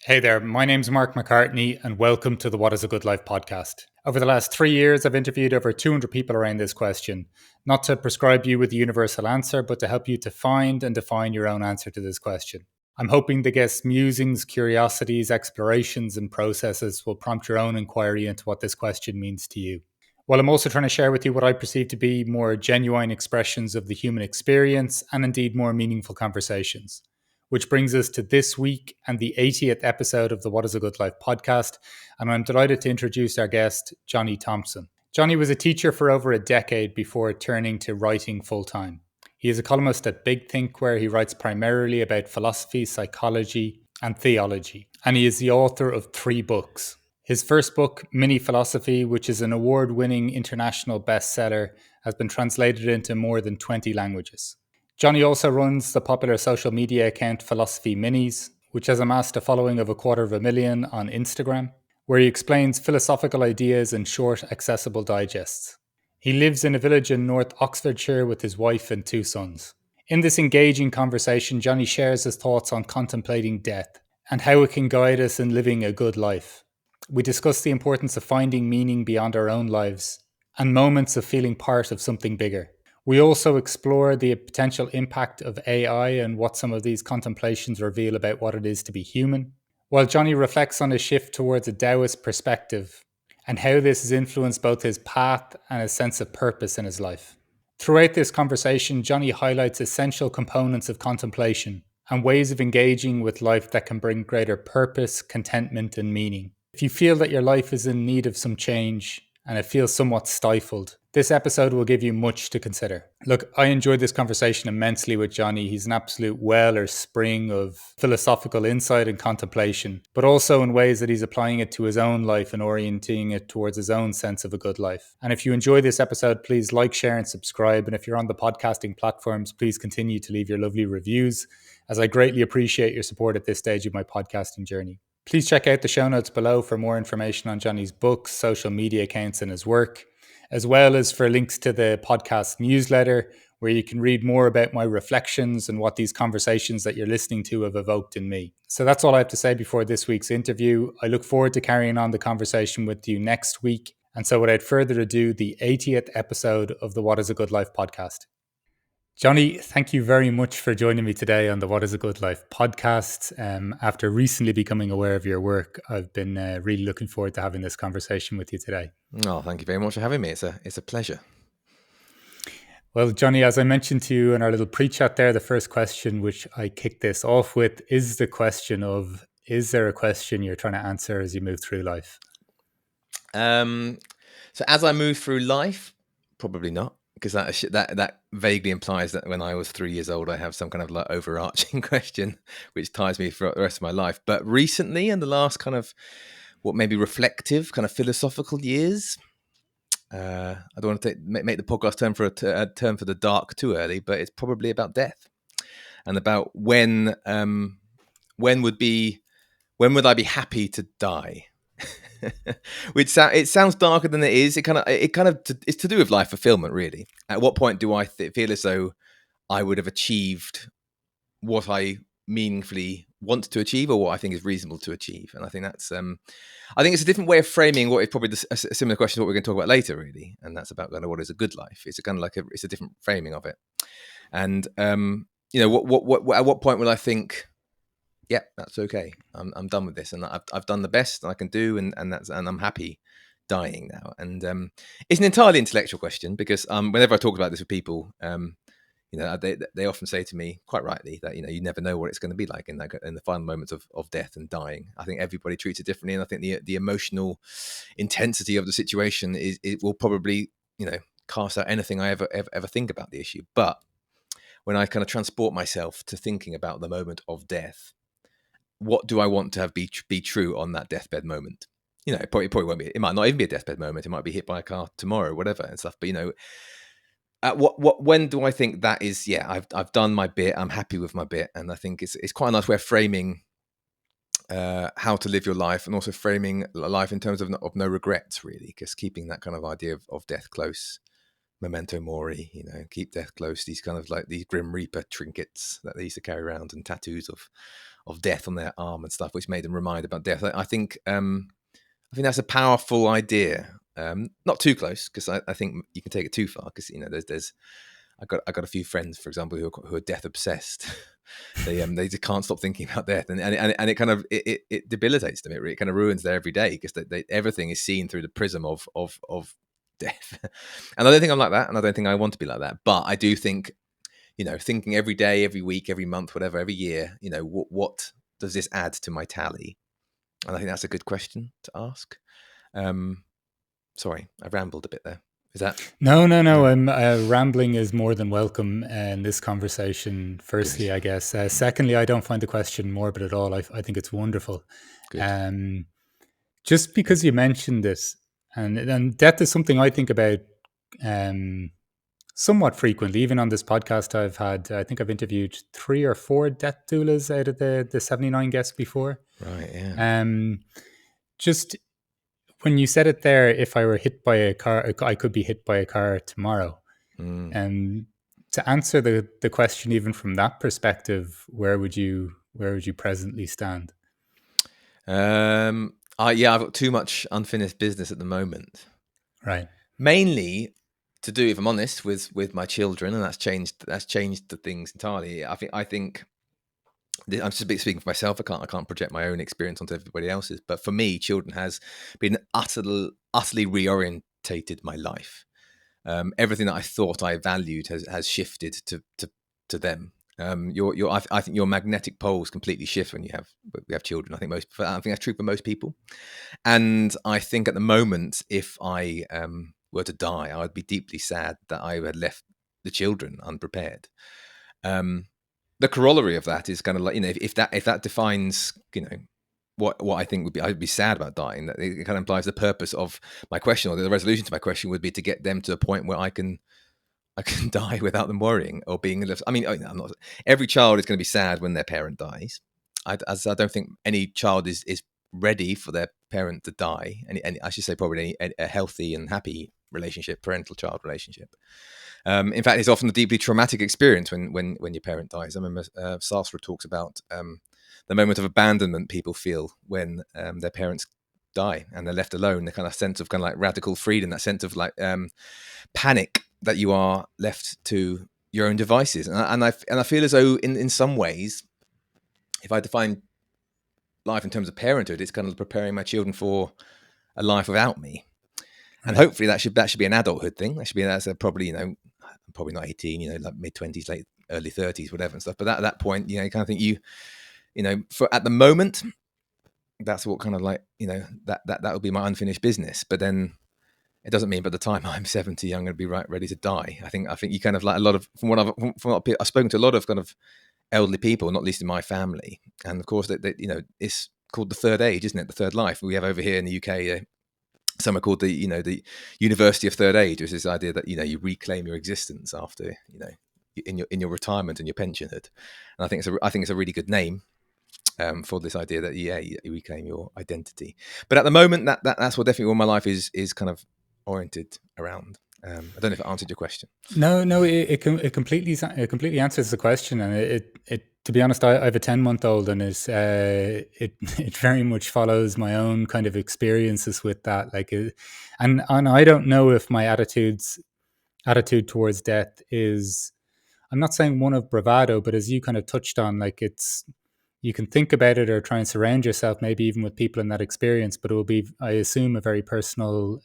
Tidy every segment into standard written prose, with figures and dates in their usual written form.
Hey there, my name's Mark McCartney, and welcome to the What is a Good Life podcast. Over the last 3 years, I've interviewed over 200 people around this question, not to prescribe you with the universal answer, but to help you to find and define your own answer to this question. I'm hoping the guests' musings, curiosities, explorations, and processes will prompt your own inquiry into what this question means to you. While I'm also trying to share with you what I perceive to be more genuine expressions of the human experience and indeed more meaningful conversations. Which brings us to this week and the 80th episode of the What is a Good Life podcast. And I'm delighted to introduce our guest, Jonny Thomson. Jonny was a teacher for over a decade before turning to writing full time. He is a columnist at Big Think, where he writes primarily about philosophy, psychology, and theology. And he is the author of 3 books. His first book, Mini Philosophy, which is an award-winning international bestseller, has been translated into more than 20 languages. Jonny also runs the popular social media account Philosophy Minis, which has amassed a following of 250,000 on Instagram, where he explains philosophical ideas in short, accessible digests. He lives in a village in North Oxfordshire with his wife and 2 sons. In this engaging conversation, Jonny shares his thoughts on contemplating death and how it can guide us in living a good life. We discuss the importance of finding meaning beyond our own lives and moments of feeling part of something bigger. We also explore the potential impact of AI and what some of these contemplations reveal about what it is to be human, while Jonny reflects on his shift towards a Daoist perspective and how this has influenced both his path and his sense of purpose in his life. Throughout this conversation, Jonny highlights essential components of contemplation and ways of engaging with life that can bring greater purpose, contentment, and meaning. If you feel that your life is in need of some change, and it feels somewhat stifled, this episode will give you much to consider. Look, I enjoyed this conversation immensely with Jonny. He's an absolute well or spring of philosophical insight and contemplation, but also in ways that he's applying it to his own life and orienting it towards his own sense of a good life. And if you enjoy this episode, please like, share, and subscribe. And if you're on the podcasting platforms, please continue to leave your lovely reviews, as I greatly appreciate your support at this stage of my podcasting journey. Please check out the show notes below for more information on Jonny's books, social media accounts, and his work, as well as for links to the podcast newsletter, where you can read more about my reflections and what these conversations that you're listening to have evoked in me. So that's all I have to say before this week's interview. I look forward to carrying on the conversation with you next week. And so without further ado, the 80th episode of the What is a Good Life podcast. Jonny, thank you very much for joining me today on the What is a Good Life podcast. After recently becoming aware of your work, I've been really looking forward to having this conversation with you today. Oh, thank you very much for having me. It's a pleasure. Well, Jonny, as I mentioned to you in our little pre-chat there, the first question, which I kicked this off with, is the question of, is there a question you're trying to answer as you move through life? So as I move through life, probably not, because that vaguely implies that when I was 3 years old, I have some kind of like overarching question, which ties me for the rest of my life. But recently, in the last kind of what maybe reflective, kind of philosophical years, I don't want to make the podcast turn for the dark too early, but it's probably about death and about when would I be happy to die. Which it sounds darker than it is. It's to do with life fulfillment, really. At what point do I feel as though I would have achieved what I meaningfully want to achieve, or what I think is reasonable to achieve? And I think that's, I think it's a different way of framing what is probably a similar question to what we're going to talk about later, really. And that's about kind of what is a good life. It's a kind of like it's a different framing of it. And what at what point will I think, yeah, that's okay. I'm done with this, and I've done the best I can do, and I'm happy dying now. And it's an entirely intellectual question, because whenever I talk about this with people, they often say to me, quite rightly, that you never know what it's going to be like in the final moments of death and dying. I think everybody treats it differently, and I think the emotional intensity of the situation it will probably cast out anything I ever think about the issue. But when I kind of transport myself to thinking about the moment of death, what do I want to have be true on that deathbed moment? It probably won't be. It might not even be a deathbed moment. It might be hit by a car tomorrow, whatever and stuff. But at when do I think that is? Yeah, I've done my bit. I'm happy with my bit, and I think it's quite a nice way of framing how to live your life, and also framing life in terms of no regrets, really. Because keeping that kind of idea of death close, memento mori, keep death close. These kind of like these Grim Reaper trinkets that they used to carry around, and tattoos death on their arm and stuff, which made them remind about death. I think that's a powerful idea. Not too close, because I think you can take it too far. Because there's I got a few friends, for example, who are death obsessed. They just can't stop thinking about death, and it kind of it debilitates them. It kind of ruins their every day, because everything is seen through the prism of death. And I don't think I'm like that, and I don't think I want to be like that. But I do think, thinking every day, every week, every month, whatever, every year, what does this add to my tally? And I think that's a good question to ask. Sorry, I rambled a bit there. Is that? No. Rambling is more than welcome in this conversation. Firstly, Good. I guess. Secondly, I don't find the question morbid at all. I think it's wonderful. Good. Just because you mentioned this, and death is something I think about somewhat frequently. Even on this podcast, I think I've interviewed 3 or 4 death doulas out of the 79 guests before. Right. Yeah. Just when you said it there, if I were hit by a car, I could be hit by a car tomorrow. And to answer the question, even from that perspective, where would you presently stand? I've got too much unfinished business at the moment. Right. Mainly to do, if I'm honest, with my children, and that's changed the things entirely. I think I'm speaking for myself. I can't project my own experience onto everybody else's. But for me, children has been utterly reorientated my life. Everything that I thought I valued has shifted to them. I think your magnetic poles completely shift when we have children. I think that's true for most people. And I think at the moment, if I were to die, I would be deeply sad that I had left the children unprepared. The corollary of that is kind of like, if that defines, what I think I'd be sad about dying. That it kind of implies the purpose of my question, or the resolution to my question would be to get them to a point where I can die without them worrying or being left. I mean, I'm not. Every child is going to be sad when their parent dies. I don't think any child is ready for their parent to die, and I should say probably a healthy and happy relationship, parental-child relationship. In fact, it's often a deeply traumatic experience when your parent dies. I remember Sartre talks about the moment of abandonment people feel when their parents die and they're left alone. The kind of sense of kind of like radical freedom, that sense of like panic that you are left to your own devices. And I feel as though in some ways, if I define life in terms of parenthood, it's kind of preparing my children for a life without me. And hopefully that should be an adulthood thing. That's probably, probably not 18, like mid-20s, late early 30s, whatever and stuff. But at that point, you kind of think for at the moment, that's what kind of like, that would be my unfinished business. But then it doesn't mean by the time I'm 70, I'm going to be ready to die. I think you kind of like a lot of, from what I've spoken to a lot of kind of elderly people, not least in my family. And of course, it's called the third age, isn't it? The third life. We have over here in the UK, some are called the University of Third Age, which is this idea that you reclaim your existence after in your retirement and your pensionhood. And I think it's a really good name for this idea that you reclaim your identity. But at the moment, that's what definitely all my life is kind of oriented around. I don't know if it answered your question. No, it completely answers the question, and it to be honest, I have a 10-month-old, and it very much follows my own kind of experiences with that. And I don't know if my attitude towards death is, I'm not saying one of bravado, but as you kind of touched on, like you can think about it or try and surround yourself maybe even with people in that experience, but it will be, I assume, a very personal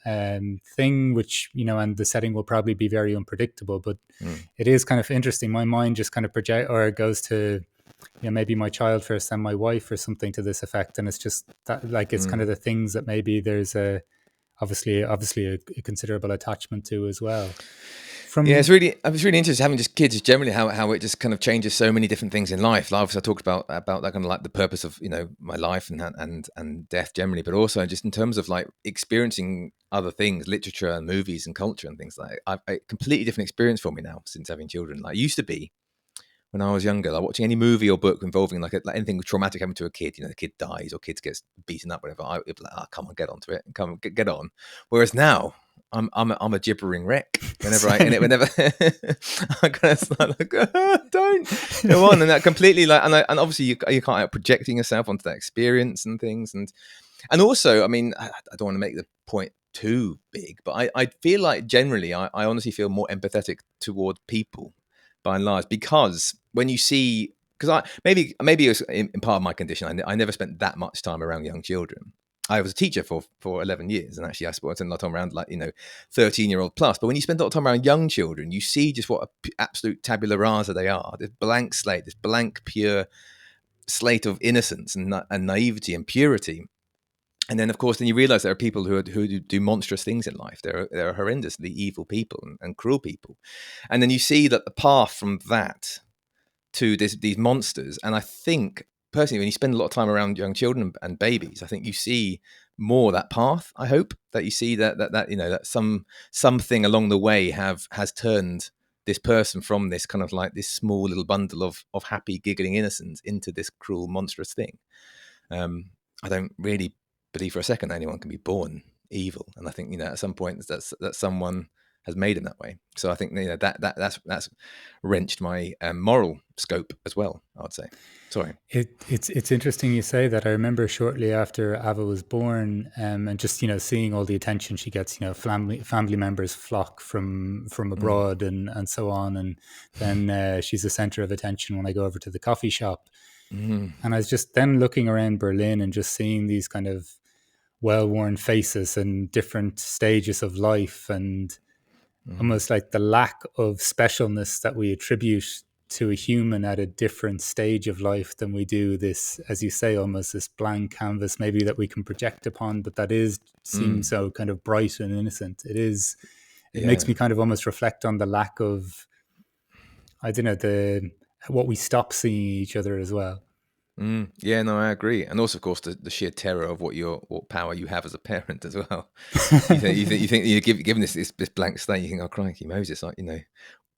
thing, which, and the setting will probably be very unpredictable, but it is kind of interesting. My mind just kind of goes to, maybe my child first and my wife or something to this effect. And it's just that, like, it's kind of the things that maybe there's obviously a considerable attachment to as well. It's really interesting having just kids generally, how it just kind of changes so many different things in life. Obviously, I talked about that kind of like the purpose of my life and death generally, but also just in terms of like experiencing other things, literature and movies and culture and things like that. A completely different experience for me now since having children. Like it used to be when I was younger, like watching any movie or book involving like anything traumatic happening to a kid. The kid dies or kid gets beaten up, whatever. I'd be like, come on, get onto it, come get on. Whereas now, I'm a gibbering wreck whenever I kind of start like, don't go on, and that completely like, and obviously you can't help projecting yourself onto that experience and things, and also, I mean, I don't want to make the point too big, but I feel like generally I honestly feel more empathetic toward people by and large, because when you see, because maybe it was in part of my condition, I never spent that much time around young children. I was a teacher for 11 years, and actually I spent a lot of time around 13-year-old plus. But when you spend a lot of time around young children, you see just what an absolute tabula rasa they are. This blank slate, this blank, pure slate of innocence and naivety and purity. And then, of course, you realize there are people who do monstrous things in life. There are horrendously evil people and cruel people. And then you see that the path from that to these monsters. And I think, personally, when you spend a lot of time around young children and babies, I think you see more that path. I hope that you see that something along the way has turned this person from this kind of like this small little bundle of happy, giggling innocence into this cruel, monstrous thing. I don't really believe for a second that anyone can be born evil, and I think at some point that someone has made him that way. So I think that's wrenched my moral scope as well, I would say. Sorry. It's interesting you say that. I remember shortly after Ava was born, and just seeing all the attention she gets. Family members flock from abroad and so on, and then she's the center of attention when I go over to the coffee shop. And I was just then looking around Berlin and just seeing these kind of well-worn faces and different stages of life, and almost like the lack of specialness that we attribute to a human at a different stage of life than we do this, as you say, almost this blank canvas maybe that we can project upon, but that seems so kind of bright and innocent. It makes me kind of almost reflect on the lack of, I don't know, what we stop seeing each other as well. Yeah, no, I agree, and also, of course, the sheer terror of what power you have as a parent as well. you think you're given this blank slate. You think, oh crikey, Moses,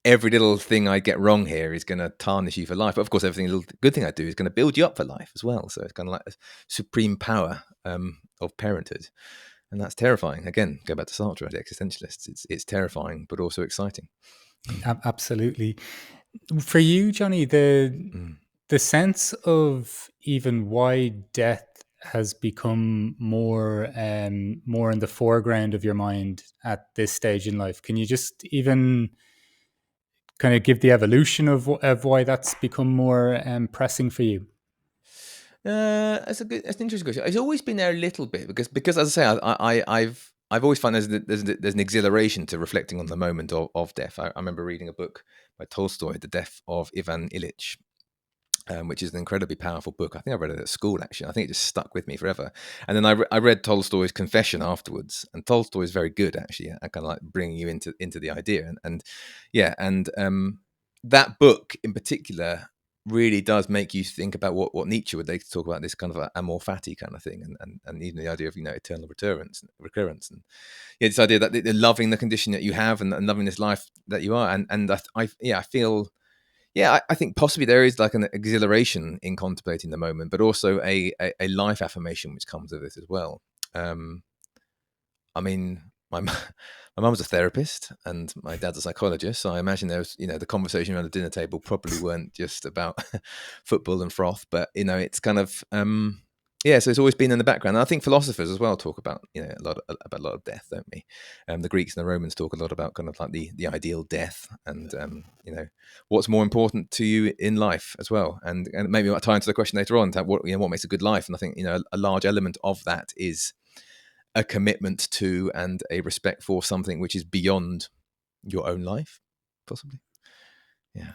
every little thing I get wrong here is going to tarnish you for life. But of course, every little good thing I do is going to build you up for life as well. So it's kind of like a supreme power of parenthood, and that's terrifying. Again, go back to Sartre, the existentialists. It's terrifying, but also exciting. Absolutely. For you, Jonny, the sense of even why death has become more in the foreground of your mind at this stage in life. Can you just even kind of give the evolution of why that's become more pressing for you? That's an interesting question. It's always been there a little bit because as I say, I've always found there's an exhilaration to reflecting on the moment of death. I remember reading a book by Tolstoy, The Death of Ivan Ilyich, which is an incredibly powerful book. I think I read it at school, actually. I think it just stuck with me forever. And then I read Tolstoy's Confession afterwards, and Tolstoy is very good, actually, at kind of like bringing you into the idea. And that book in particular really does make you think about what Nietzsche would like to talk about, this kind of amor fati kind of thing, and even the idea of eternal recurrence, and this idea that loving the condition that you have and loving this life that you are, and I feel. Yeah, I think possibly there is like an exhilaration in contemplating the moment, but also a life affirmation which comes with it as well. I mean, my mum's a therapist and my dad's a psychologist, so I imagine there was, the conversation around the dinner table probably weren't just about football and froth, but it's kind of so it's always been in the background. And I think philosophers as well talk about a lot of death, don't we? The Greeks and the Romans talk a lot about kind of like the ideal death, and what's more important to you in life as well. And maybe I'll tie into the question later on, what makes a good life. And I think a large element of that is a commitment to and a respect for something which is beyond your own life, possibly. Yeah.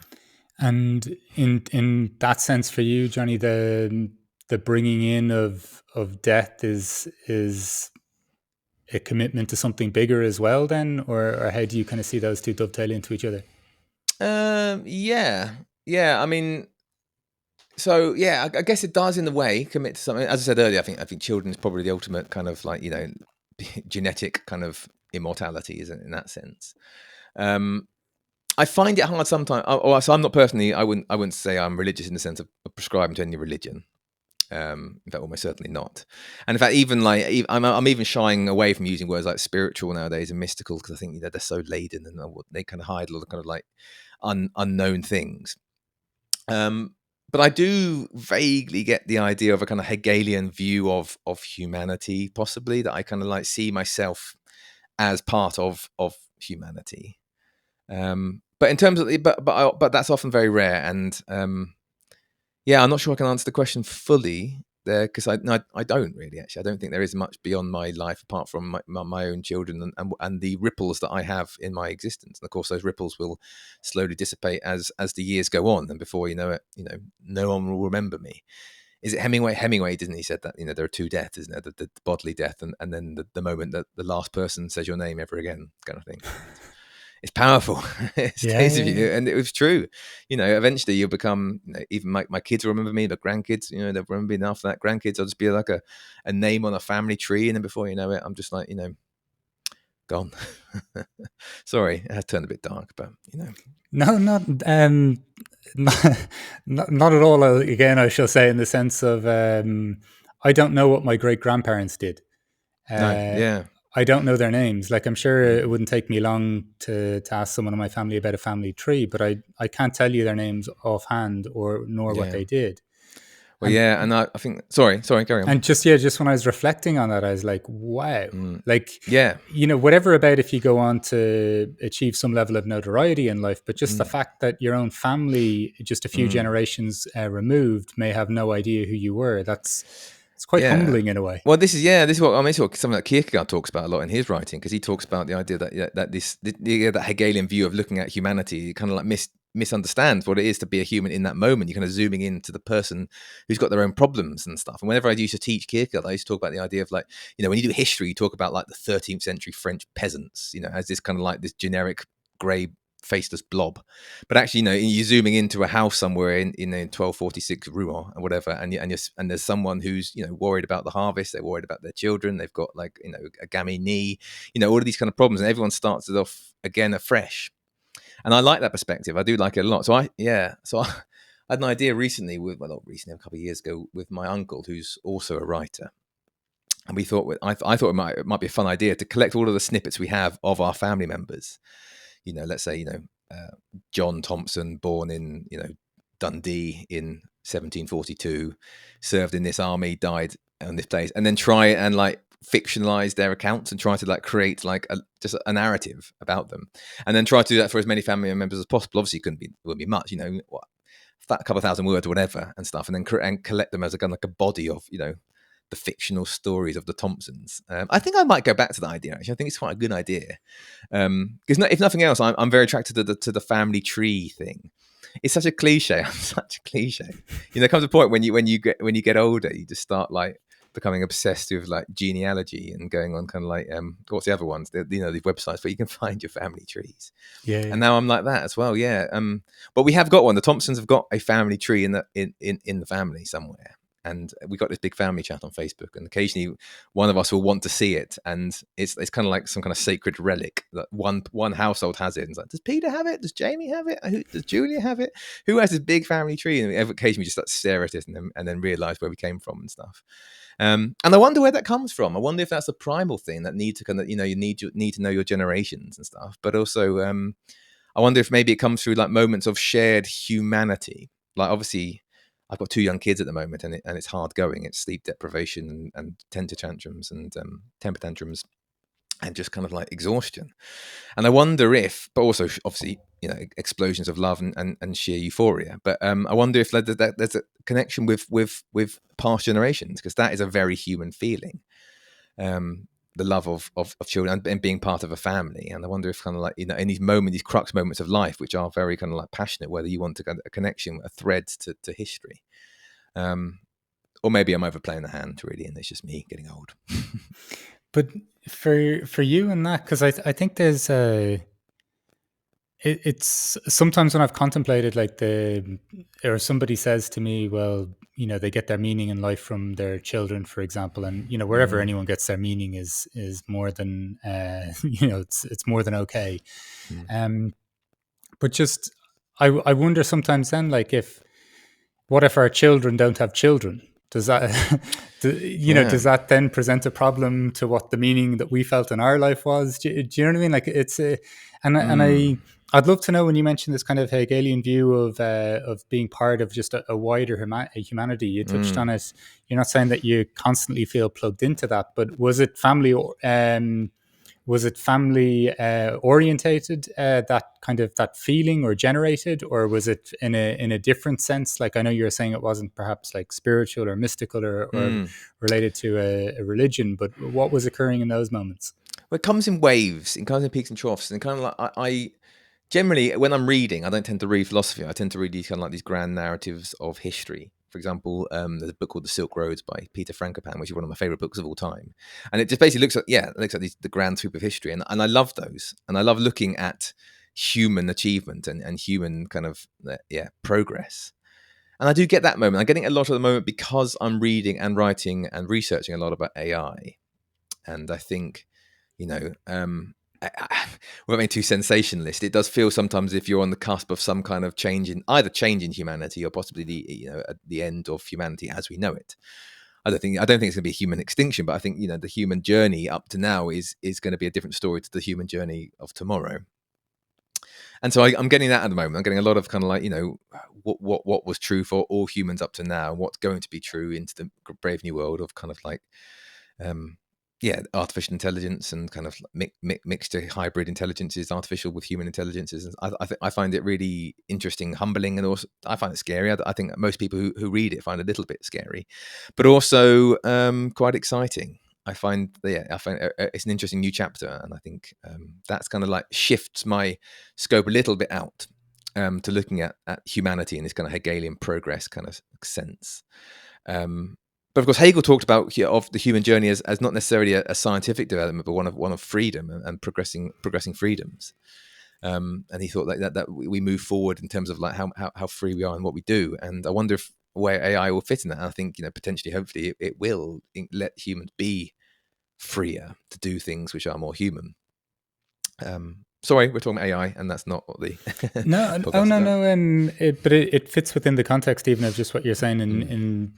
And in that sense, for you, Jonny, the bringing in of death is a commitment to something bigger as well, then, or how do you kind of see those two dovetail into each other? Yeah. I mean, so yeah, I guess it does in a way commit to something. As I said earlier, I think children is probably the ultimate kind of like genetic kind of immortality, isn't it, in that sense. I find it hard sometimes. So I'm not personally. I wouldn't say I'm religious in the sense of prescribing to any religion. In fact, almost certainly not. And in fact, even like I'm even shying away from using words like spiritual nowadays and mystical, because I think they're so laden and they kind of hide a lot of kind of like unknown things. But I do vaguely get the idea of a kind of Hegelian view of humanity, possibly, that I kind of like see myself as part of humanity. But in terms of but that's often very rare, and yeah, I'm not sure I can answer the question fully there, because I don't really, actually. I don't think there is much beyond my life apart from my own children and the ripples that I have in my existence. And of course, those ripples will slowly dissipate as the years go on, and before you know it, no one will remember me. Is it Hemingway? Hemingway, didn't he, said that there are two deaths, isn't there? The bodily death, and then the moment that the last person says your name ever again, kind of thing. It's powerful. It stays with you, and it was true. Eventually you'll become. Even my kids will remember me. The grandkids, they'll remember me after that. Grandkids, I'll just be like a name on a family tree, and then before you know it, I'm just like gone. Sorry, it has turned a bit dark, but No, not at all. Again, I shall say, in the sense of, I don't know what my great grandparents did. No, yeah. I don't know their names. Like, I'm sure it wouldn't take me long to ask someone in my family about a family tree, but I can't tell you their names offhand, nor what they did. Well, and I think sorry, carry on. And just when I was reflecting on that, I was like, wow, yeah, whatever about if you go on to achieve some level of notoriety in life, but just the fact that your own family, just a few generations removed, may have no idea who you were. It's quite humbling in a way. Well, this is what I mean. It's something that Kierkegaard talks about a lot in his writing, because he talks about the idea that Hegelian view of looking at humanity kind of like misunderstands what it is to be a human in that moment. You're kind of zooming into the person who's got their own problems and stuff. And whenever I used to teach Kierkegaard, I used to talk about the idea of, like, when you do history, you talk about like the 13th century French peasants, as this kind of like this generic grey faceless blob. But actually, you're zooming into a house somewhere in 1246 Rouen or whatever, and there's someone who's worried about the harvest. They're worried about their children. They've got like a gammy knee, all of these kind of problems, and everyone starts it off again afresh. And I like that perspective. I do like it a lot. So I had an idea recently, a couple of years ago, with my uncle, who's also a writer. And we thought, I thought it might be a fun idea to collect all of the snippets we have of our family members. Let's say, John Thomson, born in, Dundee in 1742, served in this army, died on this place, and then try and like fictionalize their accounts and try to like create like just a narrative about them, and then try to do that for as many family members as possible. Obviously, it wouldn't be much, a couple of thousand words or whatever and stuff, and then collect them as like a body of, the fictional stories of the Thomsons. I think I might go back to that idea. Actually, I think it's quite a good idea, because if nothing else, I'm very attracted to the family tree thing. It's such a cliche. I'm such a cliche. There comes a point when you get older, you just start like becoming obsessed with like genealogy and going on kind of like what's the other ones? These websites where you can find your family trees. Yeah. And now I'm like that as well. Yeah. But we have got one. The Thomsons have got a family tree in the family somewhere. And we got this big family chat on Facebook, and occasionally one of us will want to see it, and it's kind of like some kind of sacred relic that one household has it. And it's like, does Peter have it? Does Jamie have it? Does Julia have it? Who has this big family tree? And occasionally we just like stare at it and then realize where we came from and stuff. And I wonder where that comes from. I wonder if that's a primal thing that need to kind of you need to know your generations and stuff. But also, I wonder if maybe it comes through like moments of shared humanity. Like, obviously, I've got 2 young kids at the moment, and it's hard going. It's sleep deprivation and temper tantrums and and just kind of like exhaustion. And I wonder if, but also obviously, explosions of love and sheer euphoria. But I wonder if there's a connection with past generations, because that is a very human feeling. The love of children and being part of a family. And I wonder if kind of like, in these moments, these crux moments of life, which are very kind of like passionate, whether you want to get a connection, a thread to history. Or maybe I'm overplaying the hand, really, and it's just me getting old. But for you and that, because I think there's it's sometimes when I've contemplated like or somebody says to me, well, they get their meaning in life from their children, for example, and wherever anyone gets their meaning is more than it's more than okay. But just I wonder sometimes then, like, what if our children don't have children? Does that, Yeah. does that then present a problem to what the meaning that we felt in our life was? Do you know what I mean? Like it's a, Mm, I'd love to know when you mentioned this kind of Hegelian view of being part of just a wider humanity. You touched mm, on it. You're not saying that you constantly feel plugged into that, but was it family orientated, that kind of that feeling or generated, or was it in a different sense? Like I know you were saying it wasn't perhaps like spiritual or mystical or mm. related to a religion, but what was occurring in those moments? Well, it comes in waves. It comes in peaks and troughs, and kind of like I generally, when I'm reading, I don't tend to read philosophy. I tend to read these kind of like these grand narratives of history. For example, there's a book called The Silk Roads by Peter Frankopan, which is one of my favorite books of all time. And it just basically looks at the grand sweep of history. And I love those. And I love looking at human achievement and human kind of, progress. And I do get that moment. I'm getting a lot of the moment because I'm reading and writing and researching a lot about AI. And I think, you know, without being too sensationalist, it does feel sometimes if you're on the cusp of some kind of change in humanity, or possibly at the end of humanity as we know it. I don't think it's going to be a human extinction, but I think the human journey up to now is going to be a different story to the human journey of tomorrow. And so I'm getting that at the moment. I'm getting a lot of kind of like what was true for all humans up to now, what's going to be true into the brave new world of kind of like um, artificial intelligence and kind of mixture hybrid intelligences, artificial with human intelligences. And I find it really interesting, humbling, and also I find it scary. I think most people who read it find it a little bit scary, but also quite exciting. I find it's an interesting new chapter, and I think that's kind of like shifts my scope a little bit out to looking at humanity in this kind of Hegelian progress kind of sense. But of course, Hegel talked about of the human journey as not necessarily a scientific development, but one of freedom and progressing freedoms. And he thought that we move forward in terms of like how free we are and what we do. And I wonder if where AI will fit in that. And I think potentially, hopefully, it will let humans be freer to do things which are more human. Sorry, we're talking about AI, and that's not what the No, oh podcast is no, about. no, but it fits within the context even of just what you're saying Mm,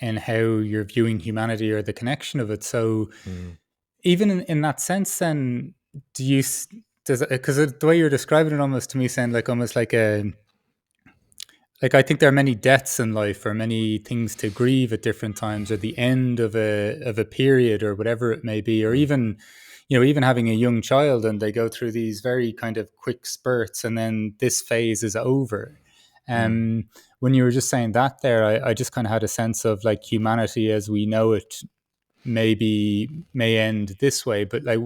in how you're viewing humanity or the connection of it. So mm, even in that sense, then do you does because the way you're describing it almost to me sound like almost like a like I think there are many deaths in life or many things to grieve at different times or the end of a period or whatever it may be or mm, even even having a young child and they go through these very kind of quick spurts and then this phase is over. mm. um when you were just saying that there, I just kind of had a sense of like humanity as we know it may end this way, but like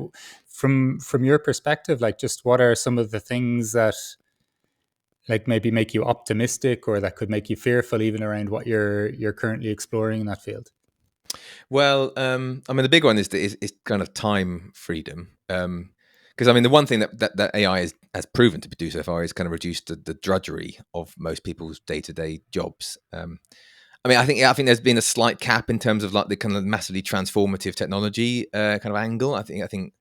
from your perspective, like just what are some of the things that like maybe make you optimistic or that could make you fearful even around what you're currently exploring in that field? Well, I mean, the big one is kind of time freedom. Because I mean, the one thing that AI has proven to do so far is kind of reduce the drudgery of most people's day to day jobs. I mean, I think there's been a slight cap in terms of like the kind of massively transformative technology kind of angle. I think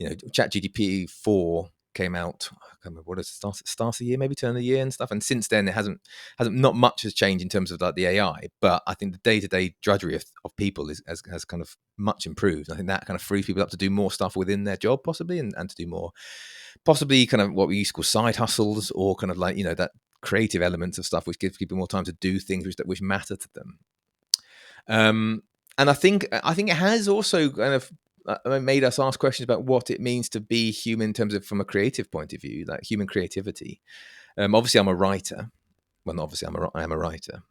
ChatGPT 4 came out. I can't remember what it start of the year, maybe turn of the year and stuff. And since then, it hasn't not much has changed in terms of like the AI. But I think the day to day drudgery of people has kind of much improved. I think that kind of frees people up to do more stuff within their job, possibly, and to do more, possibly kind of what we used to call side hustles, or kind of like that creative elements of stuff which gives people more time to do things which matter to them. And I think it has also kind of made us ask questions about what it means to be human in terms of from a creative point of view, like human creativity. Obviously, I'm a writer. Well, not obviously, I am a writer.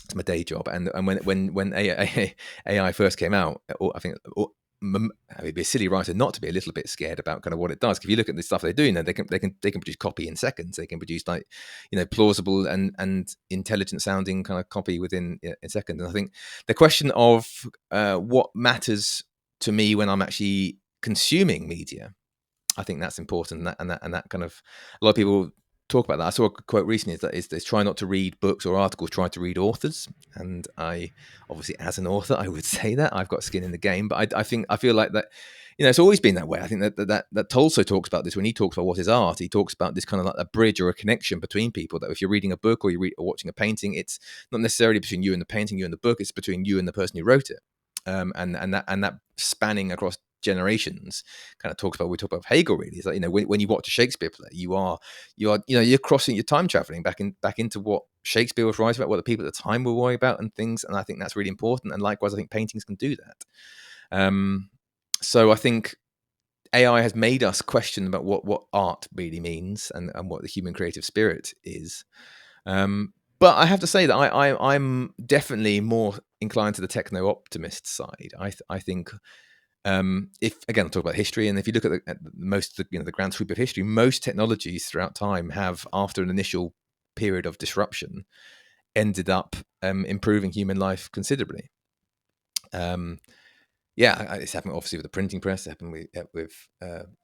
It's my day job. And when AI first came out, I think it'd be a silly writer not to be a little bit scared about kind of what it does. If you look at the stuff they're doing, they can produce copy in seconds. They can produce like plausible and intelligent sounding kind of copy within a second. And I think the question of what matters to me when I'm actually consuming media, I think that's important. And that kind of a lot of people talk about that. I saw a quote recently is try not to read books or articles, try to read authors. And I, obviously, as an author, I would say that I've got skin in the game. But I feel like that, it's always been that way. I think that Tolstoy talks about this when he talks about what is art. He talks about this kind of like a bridge or a connection between people. That if you're reading a book or or watching a painting, it's not necessarily between you and the painting, you and the book. It's between you and the person who wrote it. And that spanning across generations kind of talks about, we talk about Hegel really. It's like, when you watch a Shakespeare play, you're crossing, you're time traveling back into what Shakespeare was writing about, what the people at the time were worried about and things. And I think that's really important. And likewise, I think paintings can do that. So I think AI has made us question about what art really means and what the human creative spirit is. But I have to say that I'm definitely more inclined to the techno-optimist side. I think if, again, I'll talk about history, and if you look at most of the grand sweep of history, most technologies throughout time have, after an initial period of disruption, ended up improving human life considerably. It's happened obviously with the printing press. It happened with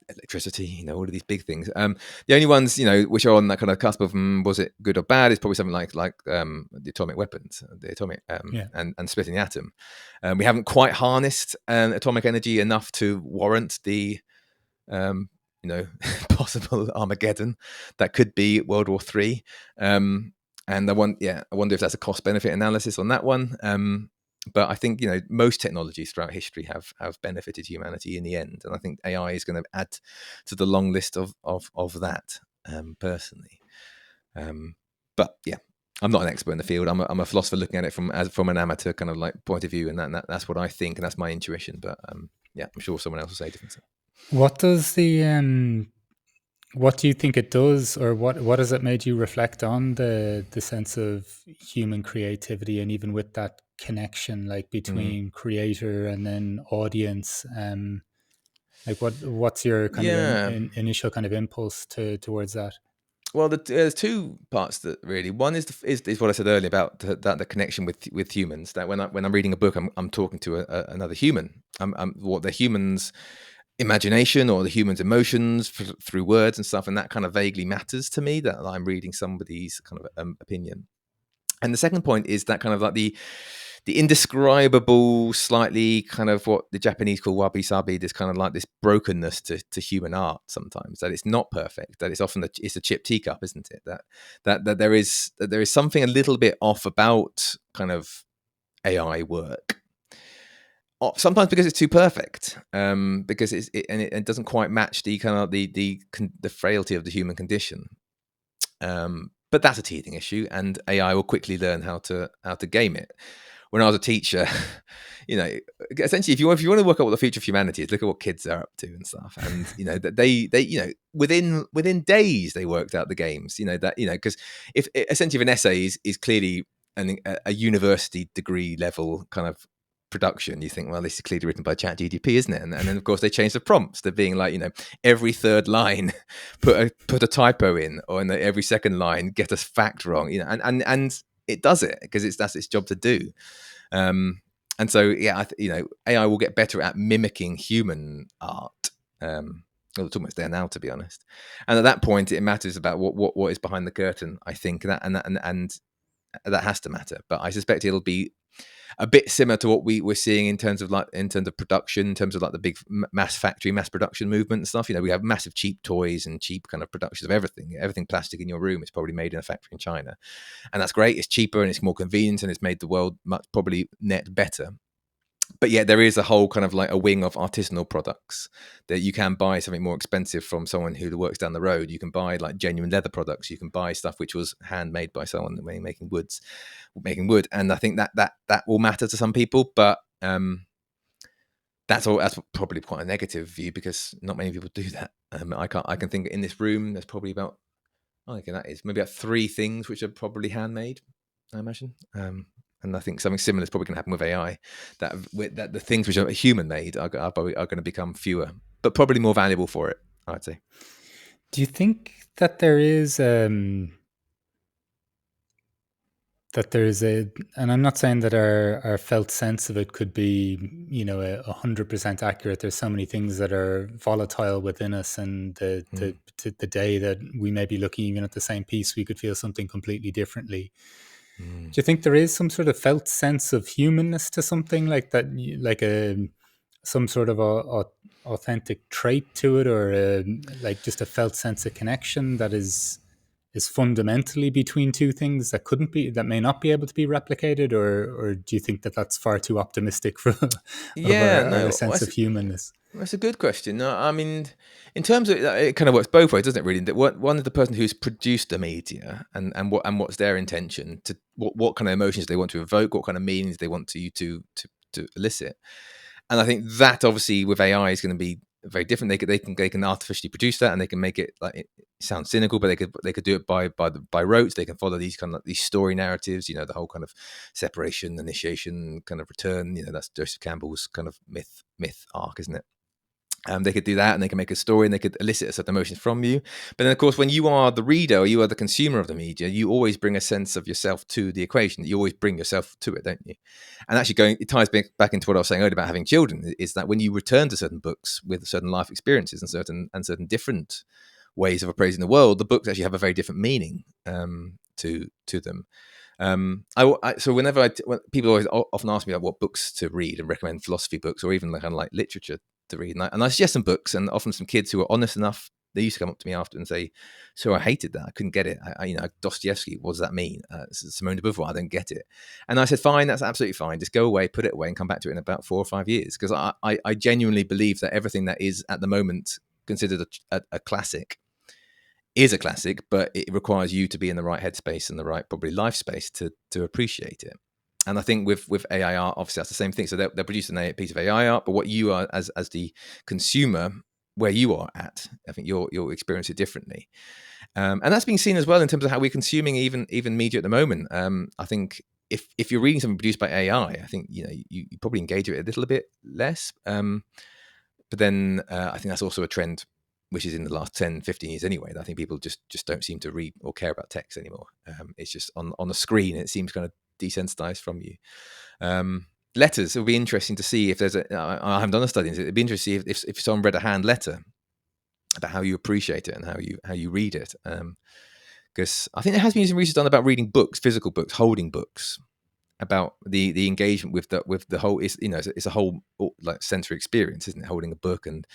electricity. All of these big things. The only ones which are on that kind of cusp of was it good or bad is probably something like the atomic weapons, and splitting the atom. We haven't quite harnessed atomic energy enough to warrant the possible Armageddon that could be World War III. And I wonder if that's a cost benefit analysis on that one. But I think most technologies throughout history have benefited humanity in the end, and I think AI is going to add to the long list of that personally. But yeah, I'm not an expert in the field. I'm a philosopher looking at it from an amateur kind of like point of view, and that's what I think, and that's my intuition. But I'm sure someone else will say different. What does what do you think it does, or what has it made you reflect on the sense of human creativity, and even with that connection between creator and then audience? What's your kind of initial kind of impulse towards that? Well, there's two parts that really. One is what I said earlier about the connection with humans. That when I'm reading a book, I'm talking to another human. What the human's imagination or the human's emotions through words and stuff, and that kind of vaguely matters to me. That I'm reading somebody's kind of opinion. And the second point is that kind of like the indescribable, slightly kind of what the Japanese call wabi-sabi, this kind of like this brokenness to human art sometimes, that it's not perfect, that it's often it's a chipped teacup, isn't it? That there is something a little bit off about kind of AI work. Sometimes because it's too perfect, because it doesn't quite match the kind of the frailty of the human condition. But that's a teething issue, and AI will quickly learn how to game it. When I was a teacher, essentially, if you want to work out what the future of humanity is, look at what kids are up to and stuff. And that they within days they worked out the games. Because if essentially if an essay is clearly a university degree level kind of production, you think, well, this is clearly written by ChatGPT, isn't it? And then of course they change the prompts to being like, every third line put a typo in, or in every second line get a fact wrong, and it does it because that's its job to do. And so AI will get better at mimicking human art. It's almost there now, to be honest. And at that point, it matters about what is behind the curtain. I think and that has to matter. But I suspect it'll be a bit similar to what we're seeing in terms of production, in terms of like the big mass production movement and stuff. We have massive cheap toys and cheap kind of productions of everything plastic in your room is probably made in a factory in China, and that's great. It's cheaper and it's more convenient and it's made the world much probably net better. But yet there is a whole kind of like a wing of artisanal products that you can buy something more expensive from someone who works down the road. You can buy like genuine leather products. You can buy stuff which was handmade by someone making wood. And I think that will matter to some people, but that's probably quite a negative view because not many people do that. I can think in this room there's probably about, I think that is maybe about 3 things which are probably handmade, I imagine. And I think something similar is probably going to happen with AI. That the things which are human made are going to become fewer, but probably more valuable for it, I'd say. Do you think that there is that there's and I'm not saying that our felt sense of it could be, 100% accurate. There's so many things that are volatile within us, and the day that we may be looking even at the same piece, we could feel something completely differently. Mm. Do you think there is some sort of felt sense of humanness to something like that, like some sort of authentic trait to it, or like just a felt sense of connection that is fundamentally between two things that may not be able to be replicated, or do you think that that's far too optimistic for of Yeah, our no, sense of humanness? that's a good question. No, I mean, in terms of it, kind of works both ways, doesn't it? Really, that one is the person who's produced the media, and what's their intention to what kind of emotions they want to evoke, what kind of meanings they want you to elicit. And I think that obviously with AI is going to be very different. They can artificially produce that, and they can make it like it sounds cynical, but they could do it by rotes. They can follow these kind of these story narratives. The whole kind of separation, initiation, kind of return. That's Joseph Campbell's kind of myth arc, isn't it? They could do that, and they can make a story, and they could elicit certain emotions from you. But then, of course, when you are the reader or you are the consumer of the media, you always bring a sense of yourself to the equation. You always bring yourself to it, don't you? And actually, it ties back into what I was saying earlier about having children. Is that when you return to certain books with certain life experiences and certain different ways of appraising the world, the books actually have a very different meaning to them. So whenever when people always often ask me like what books to read and recommend philosophy books or even kind of like literature to read, and I suggest some books, and often some kids who are honest enough, they used to come up to me after and say, "So I hated that. I couldn't get it. Dostoevsky. What does that mean? Simone de Beauvoir. I don't get it." And I said, "Fine, that's absolutely fine. Just go away, put it away, and come back to it in about 4 or 5 years." Because I genuinely believe that everything that is at the moment considered a classic is a classic, but it requires you to be in the right headspace and the right probably life space to appreciate it. And I think with AI art, obviously that's the same thing. So they're producing a piece of AI art, but what you are as the consumer, where you are at, I think you'll experience it differently. And that's being seen as well in terms of how we're consuming even media at the moment. I think if you're reading something produced by AI, I think you probably engage with it a little bit less. But then I think that's also a trend which is in the last 10, 15 years anyway. I think people just don't seem to read or care about text anymore. It's just on a screen. It seems kind of desensitized from you. Letters, it would be interesting to see if there's I haven't done a study. It'd be interesting to see if someone read a hand letter about how you appreciate it and how you read it. Because I think there has been some research done about reading books, physical books, holding books, about the engagement with the whole. It's a whole like sensory experience, isn't it? Holding a book and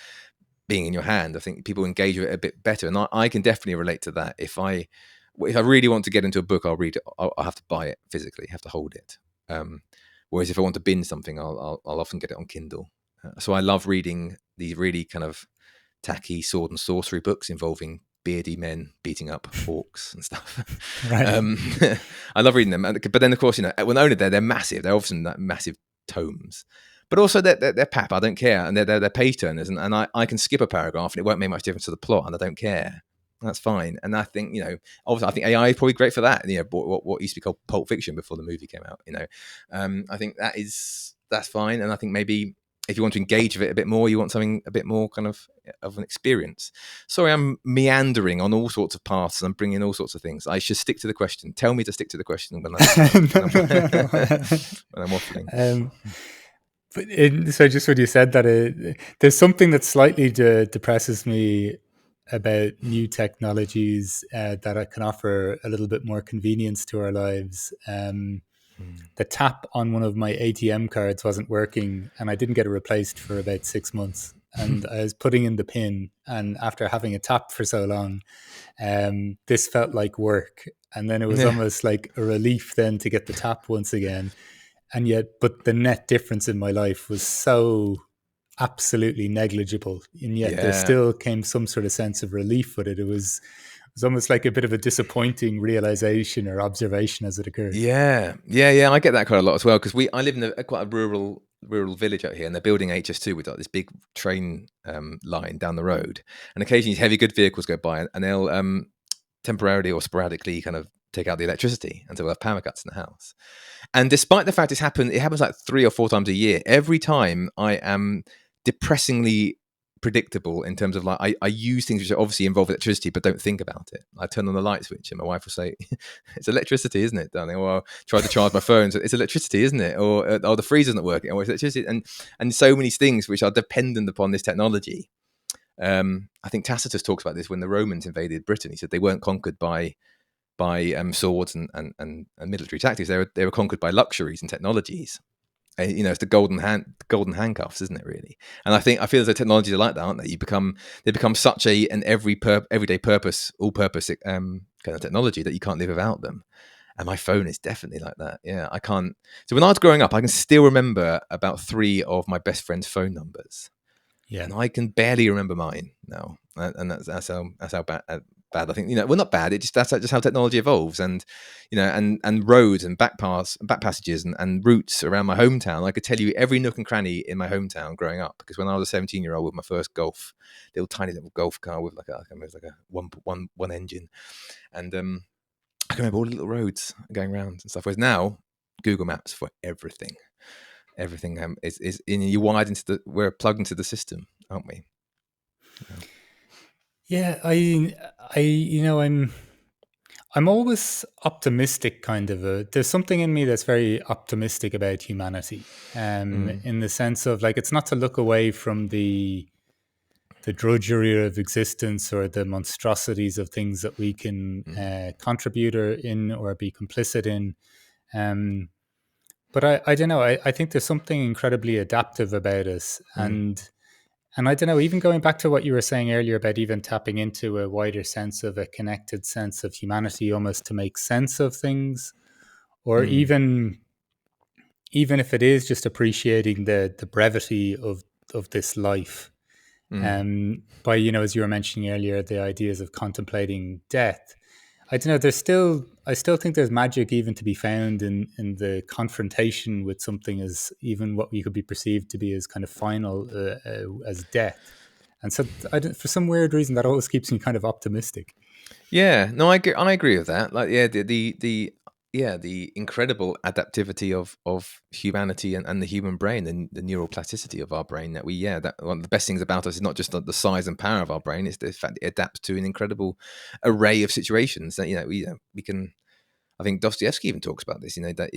being in your hand. I think people engage with it a bit better, and I can definitely relate to that. If I really want to get into a book, I'll read it. I'll have to buy it physically, have to hold it. Whereas if I want to binge something, I'll often get it on Kindle. So I love reading these really kind of tacky sword and sorcery books involving beardy men beating up orcs and stuff. Right. I love reading them, but then of course when only they're massive. They're often like massive tomes. But also they're pap. I don't care, and they're page turners, and I can skip a paragraph and it won't make much difference to the plot, and I don't care. That's fine. And I think obviously I think AI is probably great for that. What used to be called Pulp Fiction before the movie came out. I think that's fine. And I think maybe if you want to engage with it a bit more, you want something a bit more kind of an experience. Sorry, I'm meandering on all sorts of paths and I'm bringing all sorts of things. I should stick to the question. Tell me to stick to the question when I'm waffling. So just when you said that, there's something that slightly depresses me about new technologies that can offer a little bit more convenience to our lives. The tap on one of my ATM cards wasn't working, and I didn't get it replaced for about 6 months. And I was putting in the pin, and after having a tap for so long, this felt like work. And then it was almost like a relief then to get the tap once again. And yet, but the net difference in my life was so absolutely negligible, and yet there still came some sort of sense of relief with it. It was almost like a bit of a disappointing realization or observation as it occurred. Yeah. I get that quite a lot as well, because I live in quite a rural village out here, and they're building HS2 with like this big train line down the road, and occasionally heavy good vehicles go by, and they'll temporarily or sporadically kind of take out the electricity, and so we'll have power cuts in the house. And despite the fact it happens like 3 or 4 times a year, every time I am depressingly predictable in terms of like I use things which obviously involve electricity but don't think about it. I turn on the light switch and my wife will say, "It's electricity, isn't it, darling?" Or I'll try to charge my phone, so it's electricity, isn't it? Or oh, the freezer's not working, or it's electricity, and so many things which are dependent upon this technology. I think Tacitus talks about this when the Romans invaded Britain. He said they weren't conquered by swords and military tactics. They were conquered by luxuries and technologies. It's the golden handcuffs, isn't it? Really, and I feel as though technologies are like that, aren't they? They become such an everyday purpose, all-purpose kind of technology that you can't live without them. And my phone is definitely like that. Yeah, I can't. So when I was growing up, I can still remember about 3 of my best friends' phone numbers, and I can barely remember mine now. And that's how bad I think. Well, not bad. That's just how technology evolves, and and roads and back passages and routes around my hometown. I could tell you every nook and cranny in my hometown growing up, because when I was a 17-year-old with my first tiny little golf car with like a one engine, and I can remember all the little roads going around and stuff. Whereas now, Google Maps for everything. Everything is we're plugged into the system, aren't we? Yeah, I'm always optimistic, kind of. There's something in me that's very optimistic about humanity, in the sense of like it's not to look away from the drudgery of existence or the monstrosities of things that we can contribute in or be complicit in. But I don't know. I think there's something incredibly adaptive about us, and I don't know. Even going back to what you were saying earlier about even tapping into a wider sense of a connected sense of humanity, almost to make sense of things, or even if it is just appreciating the brevity of this life. By as you were mentioning earlier, the ideas of contemplating death. I don't know. I still think there's magic even to be found in the confrontation with something as even what we could be perceived to be as kind of final as death. And so, for some weird reason, that always keeps me kind of optimistic. Yeah, no, I agree with that. Like, yeah, the incredible adaptivity of humanity and the human brain, and the neural plasticity of our brain. That one of the best things about us is not just the size and power of our brain; it's the fact it adapts to an incredible array of situations. That we can. I think Dostoevsky even talks about this. That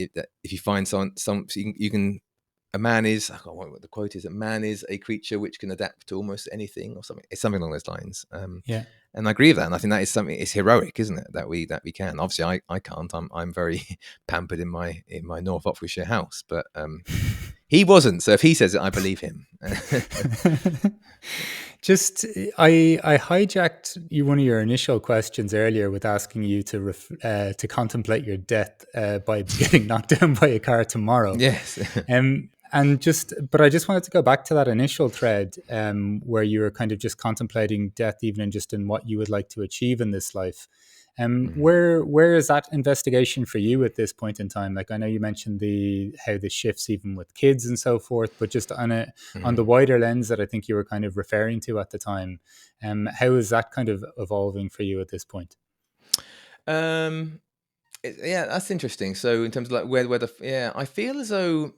if you find some you can. A man is, I can't remember what the quote is, a man is a creature which can adapt to almost anything, or something. It's something along those lines. Yeah. And I agree with that. And I think that is something, it's heroic, isn't it? That we can. Obviously I can't. I'm very pampered in my North Oxfordshire house, but he wasn't. So if he says it, I believe him. Just, I hijacked one of your initial questions earlier with asking you to contemplate your death by getting knocked down by a car tomorrow. Yes. But I just wanted to go back to that initial thread where you were kind of just contemplating death, even in what you would like to achieve in this life. Where is that investigation for you at this point in time? Like, I know you mentioned how this shifts even with kids and so forth, but just on the wider lens that I think you were kind of referring to at the time, how is that kind of evolving for you at this point? Yeah, that's interesting. So in terms of like I feel as though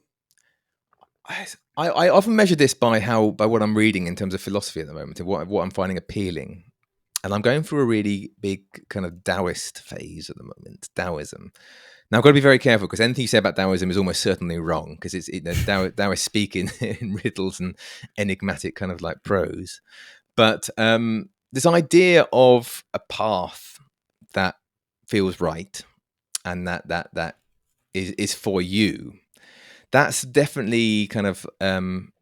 I often measure this by what I'm reading in terms of philosophy at the moment, and what I'm finding appealing. And I'm going through a really big kind of Daoist phase at the moment, Taoism. Now, I've got to be very careful, because anything you say about Taoism is almost certainly wrong, because Taoists speak in riddles and enigmatic kind of like prose. But this idea of a path that feels right, and that is for you, that's definitely kind of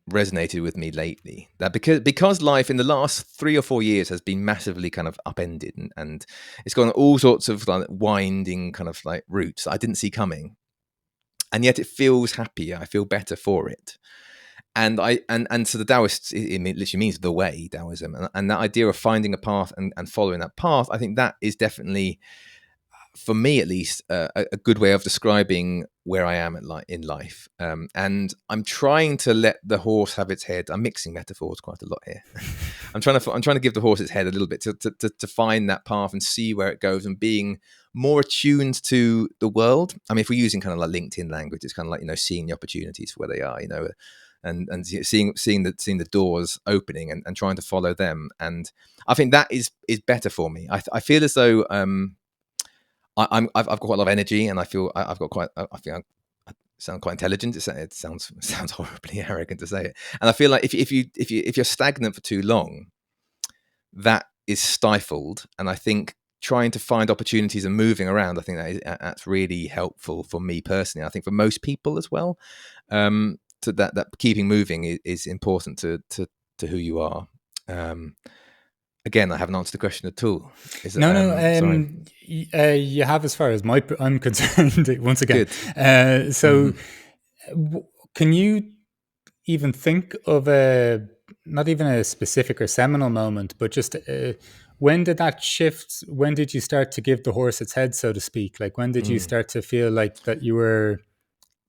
resonated with me lately. That because life in the last 3 or 4 years has been massively kind of upended, and it's gone all sorts of like winding kind of like routes I didn't see coming, and yet it feels happier. I feel better for it. And so the Taoist, it literally means the way, Taoism, and that idea of finding a path and following that path, I think that is definitely, for me at least, a good way of describing where I am in life. And I'm trying to let the horse have its head. I'm mixing metaphors quite a lot here. I'm trying to give the horse its head a little bit to find that path and see where it goes, and being more attuned to the world. I mean, if we're using kind of like LinkedIn language, it's kind of like, seeing the opportunities for where they are, and seeing the doors opening and trying to follow them. And I think that is better for me. I feel as though I've got quite a lot of energy, and I feel I've got quite. I feel I sound quite intelligent. It sounds horribly arrogant to say it, and I feel like if you're stagnant for too long, that is stifled. And I think trying to find opportunities and moving around, I think that's really helpful for me personally. I think for most people as well. So that keeping moving is important to who you are. Again, I haven't answered the question at all. No. You have, as far as I'm concerned. Once again, good. So can you even think of not even a specific or seminal moment, but just when did that shift? When did you start to give the horse its head, so to speak? Like, when did you start to feel like that you were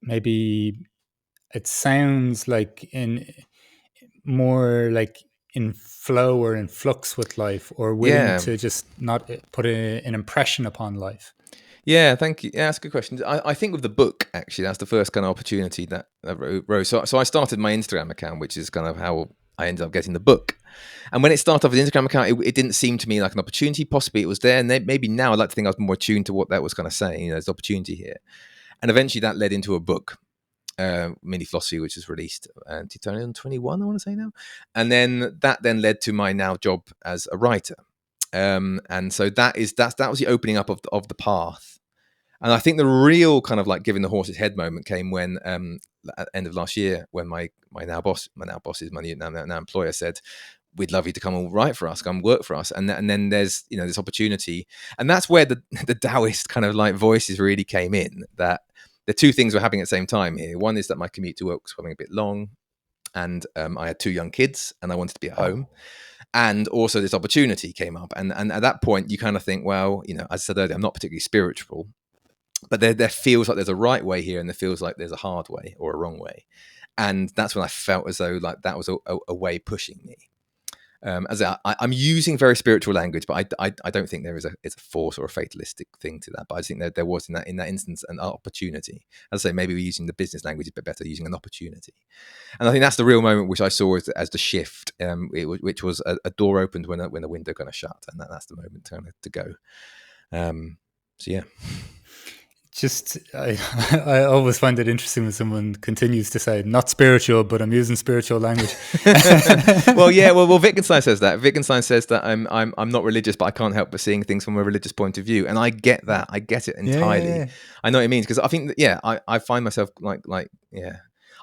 maybe? It sounds like in more like in flow or in flux with life, or willing to just not put an impression upon life. Yeah, thank you. Yeah, that's a good question. I think with the book, actually, that's the first kind of opportunity that I wrote. So I started my Instagram account, which is kind of how I ended up getting the book. And when it started off as an Instagram account, it didn't seem to me like an opportunity. Possibly it was there, and maybe now I'd like to think I was more attuned to what that was kind of saying. There's opportunity here. And eventually that led into a book, Mini Philosophy, which was released in 2021, I want to say now. And then that led to my now job as a writer. And so that was the opening up of the path. And I think the real kind of like giving the horse its head moment came when at the end of last year, when my now boss is my now employer, said, "We'd love you to come and write for us, come work for us." And then there's this opportunity, and that's where the Daoist kind of like voices really came in. That the two things were happening at the same time here. One is that my commute to work was becoming a bit long, and I had 2 young kids, and I wanted to be at home. And also this opportunity came up, and at that point you kind of think, well, as I said earlier, I'm not particularly spiritual, but there feels like there's a right way here, and there feels like there's a hard way or a wrong way. And that's when I felt as though like that was a way pushing me. As I'm using very spiritual language, but I don't think there is it's a force or a fatalistic thing to that. But I think that there was in that instance an opportunity. As I say, maybe we're using the business language a bit better, using an opportunity. And I think that's the real moment which I saw as the shift, which was a door opened when the window kind of shut, and that's the moment to go. So yeah. Just I always find it interesting when someone continues to say not spiritual, but I'm using spiritual language. Well, Wittgenstein says that. Wittgenstein says that I'm not religious, but I can't help but seeing things from a religious point of view, and I get that. I get it entirely. Yeah. I know what it means, because I think I find myself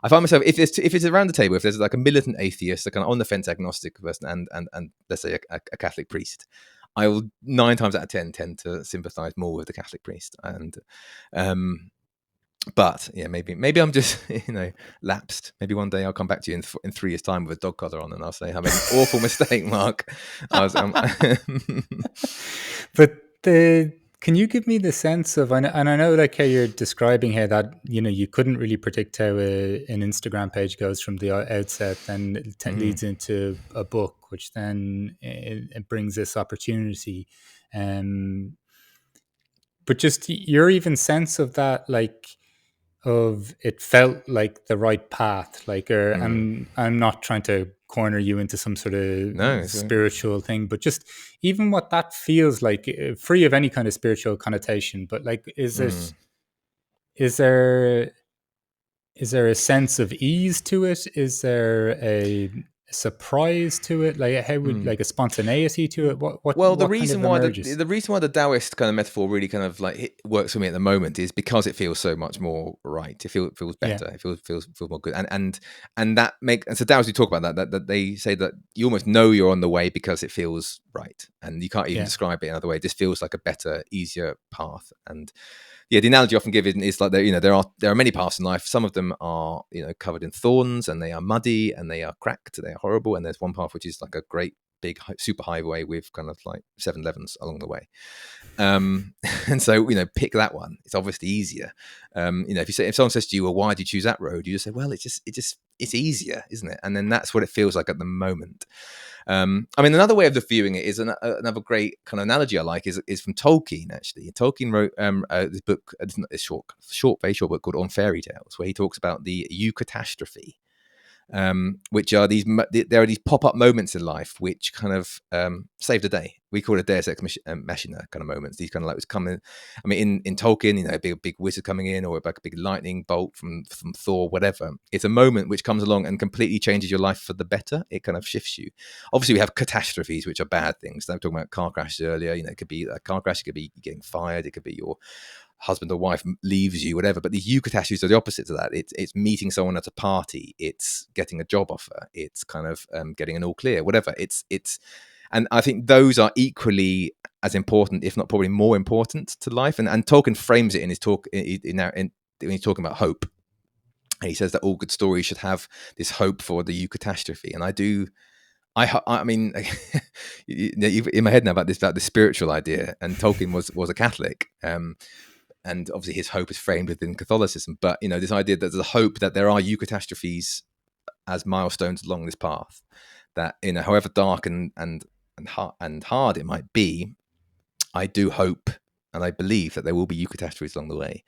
I find myself if it's around the table, if there's like a militant atheist, a kind of on the fence agnostic person, and let's say a Catholic priest, I will 9 times out of 10 tend to sympathise more with the Catholic priest. And but yeah, maybe I'm just lapsed. Maybe one day I'll come back to you in 3 years' time with a dog collar on, and I'll say I made an awful mistake, Mark. But can you give me the sense of, and I know like how you're describing here that you couldn't really predict how an Instagram page goes from the outset, then it leads into a book, which then it brings this opportunity, but just your even sense of that, like of it felt like the right path, like, or I'm not trying to corner you into some sort of spiritual thing, but just even what that feels like, free of any kind of spiritual connotation, but like, is there a sense of ease to it? Is there a surprise to it? Like, how would like a spontaneity to it? The reason why the Daoist kind of metaphor really kind of like works for me at the moment is because it feels so much more right. It feels better. Yeah. It feels more good. And that so Daoists who talk about that they say that you almost know you're on the way because it feels right, and you can't even describe it another way. It just feels like a better, easier path. And yeah, the analogy often given is like there are many paths in life. Some of them are covered in thorns, and they are muddy, and they are cracked, they are horrible. And there's one path which is like a great big super highway with kind of like 7-Elevens along the way. And so pick that one. It's obviously easier. If someone says to you, well, why do you choose that road? You just say, well, it's easier, isn't it? And then that's what it feels like at the moment. I mean, another way of viewing it is another great kind of analogy I like is from Tolkien. Actually, Tolkien wrote this book, this short, very short book called On Fairy Tales, where he talks about the eucatastrophe. which are there are these pop-up moments in life which kind of save the day. We call it Deus Ex Machina kind of moments. These kind of like was coming. I mean, in Tolkien, a big wizard coming in, or like a big lightning bolt from Thor, whatever. It's a moment which comes along and completely changes your life for the better. It kind of shifts you. Obviously, we have catastrophes, which are bad things. I was talking about car crashes earlier. It could be a car crash. It could be getting fired. It could be your husband or wife leaves you, whatever. But these eucatastrophes are the opposite to that. It's meeting someone at a party. It's getting a job offer. It's kind of getting an all clear, whatever. And I think those are equally as important, if not probably more important to life. And Tolkien frames it in his talk when he's talking about hope. And he says that all good stories should have this hope for the eucatastrophe. And I do. I mean, in my head now about this spiritual idea. And Tolkien was a Catholic. And obviously his hope is framed within Catholicism. But, this idea that there's a hope that there are eucatastrophes as milestones along this path, that, however dark and hard it might be, I do hope and I believe that there will be eucatastrophes along the way,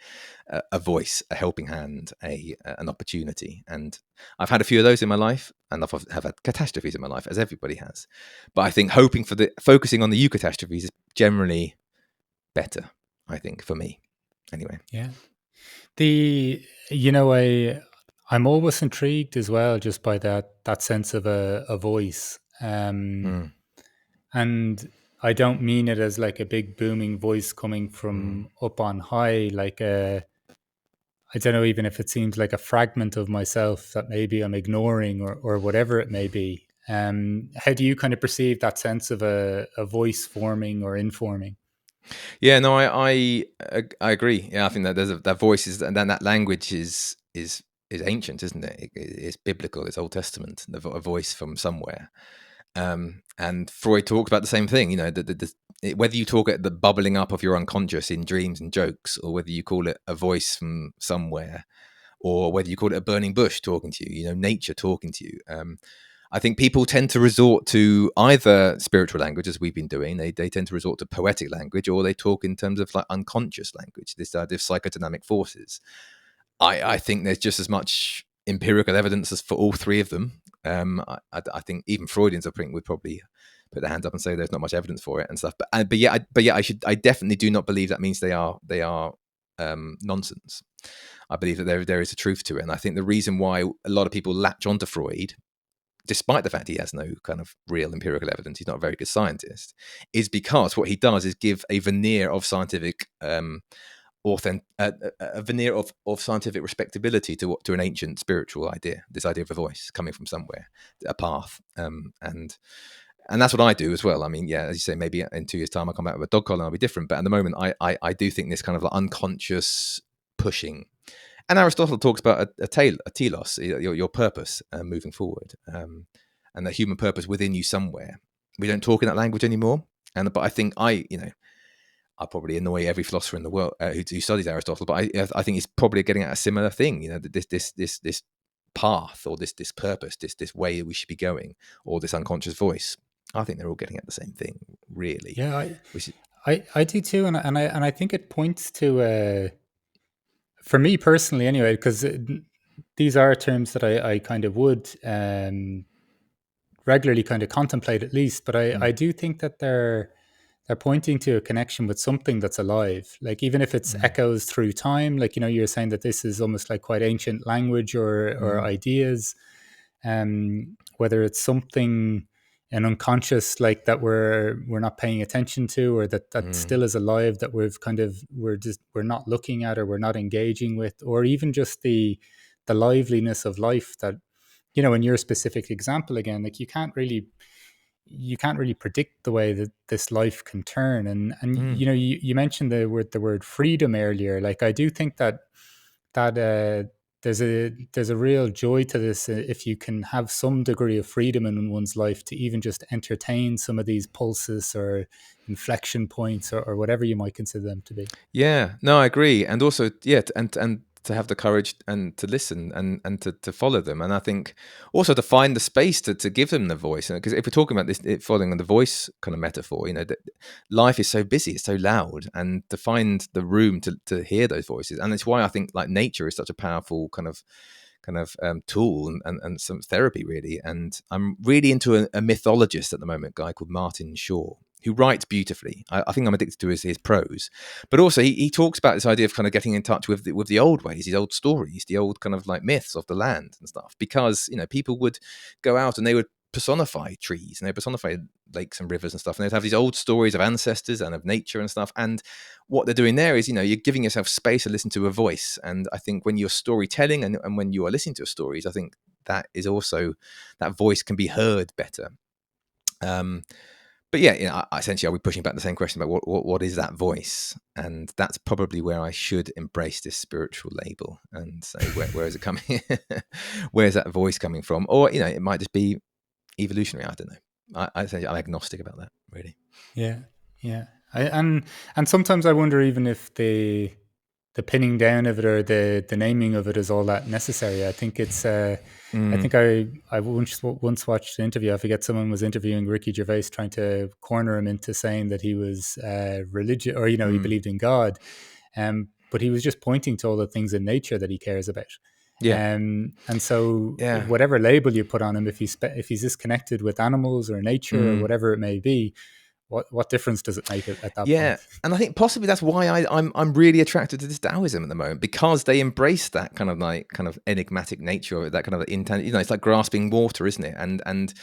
a voice, a helping hand, an opportunity. And I've had a few of those in my life, and I've had catastrophes in my life, as everybody has. But I think focusing on the eucatastrophes is generally better, I think, for me. Anyway. Yeah. I'm always intrigued as well just by that sense of a voice. And I don't mean it as like a big booming voice coming from up on high, like I don't know, even if it seems like a fragment of myself that maybe I'm ignoring or whatever it may be. How do you kind of perceive that sense of a voice forming or informing? Yeah, no, I agree. Yeah, I think that that voice is, and then that language is ancient, isn't it? It's biblical. It's Old Testament. A voice from somewhere. And Freud talks about the same thing. Whether you talk at the bubbling up of your unconscious in dreams and jokes, or whether you call it a voice from somewhere, or whether you call it a burning bush talking to you, nature talking to you. I think people tend to resort to either spiritual language, as we've been doing. They tend to resort to poetic language, or they talk in terms of like unconscious language, this idea of psychodynamic forces. I think there's just as much empirical evidence as for all three of them. I think even Freudians, I think, would probably put their hands up and say there's not much evidence for it and stuff. But yeah, I definitely do not believe that means they are nonsense. I believe that there is a truth to it, and I think the reason why a lot of people latch onto Freud, despite the fact he has no kind of real empirical evidence, he's not a very good scientist, is because what he does is give a veneer of scientific a veneer of scientific respectability to an ancient spiritual idea, this idea of a voice coming from somewhere, a path, and that's what I do as well. I mean, yeah, as you say, maybe in 2 years' time I'll come back with a dog collar and I'll be different, but at the moment I do think this kind of like unconscious pushing. And Aristotle talks about a telos, your purpose moving forward, and the human purpose within you somewhere. We don't talk in that language anymore, but I think I probably annoy every philosopher in the world who studies Aristotle, but I think he's probably getting at a similar thing. This path, or this purpose, this way we should be going, or this unconscious voice. I think they're all getting at the same thing, really. Yeah, I do too, and I think it points to for me personally, anyway, because these are terms that I kind of would regularly kind of contemplate, at least. But I do think that they're pointing to a connection with something that's alive. Like, even if it's echoes through time, like, you're saying that this is almost like quite ancient language or ideas, whether it's something an unconscious, like, that we're not paying attention to, or that still is alive, that we're not looking at, or we're not engaging with, or even just the liveliness of life that, in your specific example, again, like, you can't really predict the way that this life can turn. And you mentioned the word freedom earlier. Like, I do think that there's a real joy to this, if you can have some degree of freedom in one's life to even just entertain some of these pulses or inflection points, or whatever you might consider them to be. Yeah, no, I agree. And also, yeah, and to have the courage and to listen and to follow them. And I think also to find the space to give them the voice. Because if we're talking about this, following the voice kind of metaphor, life is so busy, it's so loud, and to find the room to hear those voices. And it's why I think like nature is such a powerful kind of kind of tool and some therapy, really. And I'm really into a mythologist at the moment, a guy called Martin Shaw, who writes beautifully. I think I'm addicted to his prose, but also he talks about this idea of kind of getting in touch with the old ways, these old stories, the old kind of like myths of the land and stuff, because people would go out and they would personify trees and they personify lakes and rivers and stuff, and they'd have these old stories of ancestors and of nature and stuff. And what they're doing there is, you're giving yourself space to listen to a voice. And I think when you're storytelling and when you are listening to stories, I think that is also, that voice can be heard better. But yeah, essentially, are we pushing back the same question about what is that voice? And that's probably where I should embrace this spiritual label and say, where is it coming? Where's that voice coming from? Or it might just be evolutionary. I don't know. I think I'm agnostic about that, really. Yeah, yeah. And sometimes I wonder even if the pinning down of it or the naming of it is all that necessary. I think it's. I think I once watched an interview. I forget, someone was interviewing Ricky Gervais, trying to corner him into saying that he was religious, or he believed in God, but he was just pointing to all the things in nature that he cares about. Yeah. And so Yeah. whatever label you put on him, if he's disconnected with animals or nature or whatever it may be, what difference does it make at that point? And I think possibly that's why I'm really attracted to this Taoism at the moment, because they embrace that kind of enigmatic nature of it, that kind of intangible. It's like grasping water, isn't it? And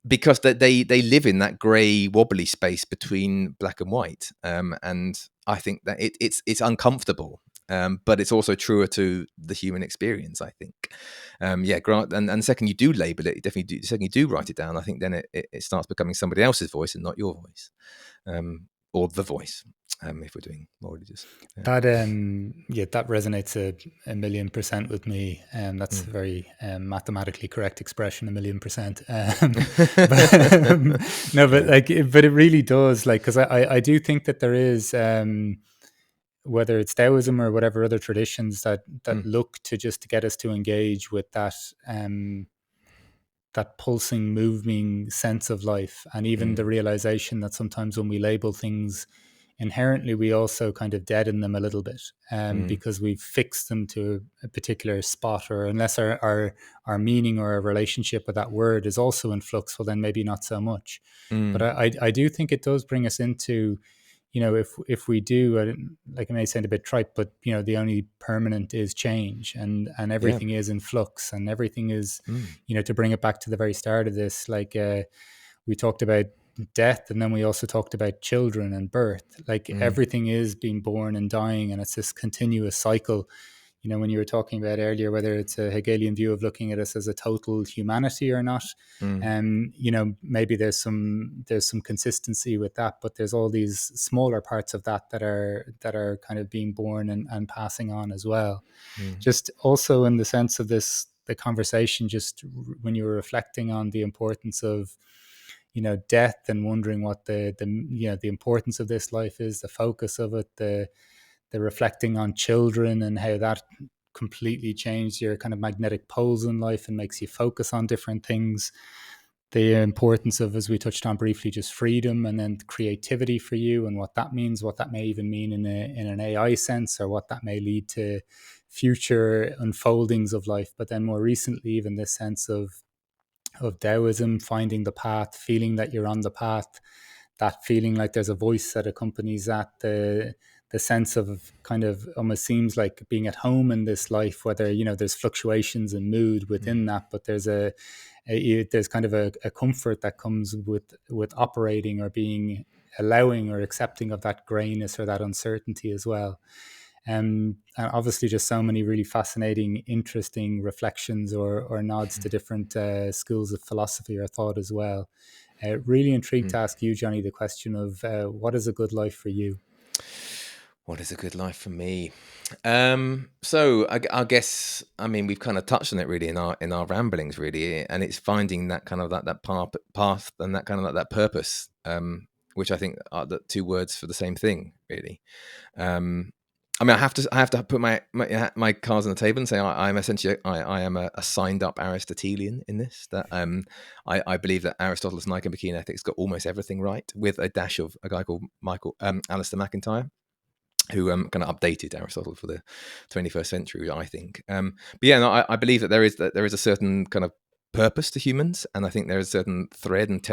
because they live in that grey wobbly space between black and white, and I think that it's uncomfortable, but it's also truer to the human experience, I think. And second, you do label it, definitely do. Second, you do write it down, I think then it starts becoming somebody else's voice and not your voice, or the voice, if we're doing more religious. That that resonates a million percent with me. That's a very mathematically correct expression, 1,000,000%. But it really does, because I do think that there is, whether it's Taoism or whatever other traditions that look to just to get us to engage with that that pulsing, moving sense of life, and even the realization that sometimes when we label things inherently, we also kind of deaden them a little bit, because we've fixed them to a particular spot, or unless our meaning or our relationship with that word is also in flux, well, then maybe not so much. But I do think it does bring us into, if we do, like I may sound a bit trite, but the only permanent is change, and everything is in flux, and everything is, to bring it back to the very start of this, like we talked about death, and then we also talked about children and birth. Like everything is being born and dying, and it's this continuous cycle. When you were talking about earlier, whether it's a Hegelian view of looking at us as a total humanity or not, maybe there's some consistency with that, but there's all these smaller parts of that are kind of being born and passing on as well. Just also in the sense of the conversation, just when you were reflecting on the importance of death, and wondering what the importance of this life is, the focus of it, the reflecting on children and how that completely changed your kind of magnetic poles in life and makes you focus on different things. The importance of, as we touched on briefly, just freedom, and then creativity for you, and what that means, what that may even mean in an AI sense, or what that may lead to future unfoldings of life. But then more recently, even this sense of Taoism, finding the path, feeling that you're on the path, that feeling like there's a voice that accompanies that, the sense of kind of almost seems like being at home in this life, whether there's fluctuations in mood within that, but there's there's kind of a comfort that comes with operating, or being allowing or accepting of that grayness or that uncertainty as well. And obviously just so many really fascinating, interesting reflections or nods to different schools of philosophy or thought as well. Really intrigued to ask you, Jonny, the question of what is a good life for you? What is a good life for me? So I guess, I mean, we've kind of touched on it really in our ramblings, really, and it's finding that kind of that path and that kind of that purpose, which I think are the two words for the same thing, really. I mean, I have to put my cards on the table and say I'm essentially I am a signed up Aristotelian in this. That I believe that Aristotle's Nicomachean Ethics got almost everything right, with a dash of a guy called Alistair McIntyre. who kind of updated Aristotle for the 21st century, I think. But yeah, no, I believe that there is a certain kind of purpose to humans, and I think there is a certain thread and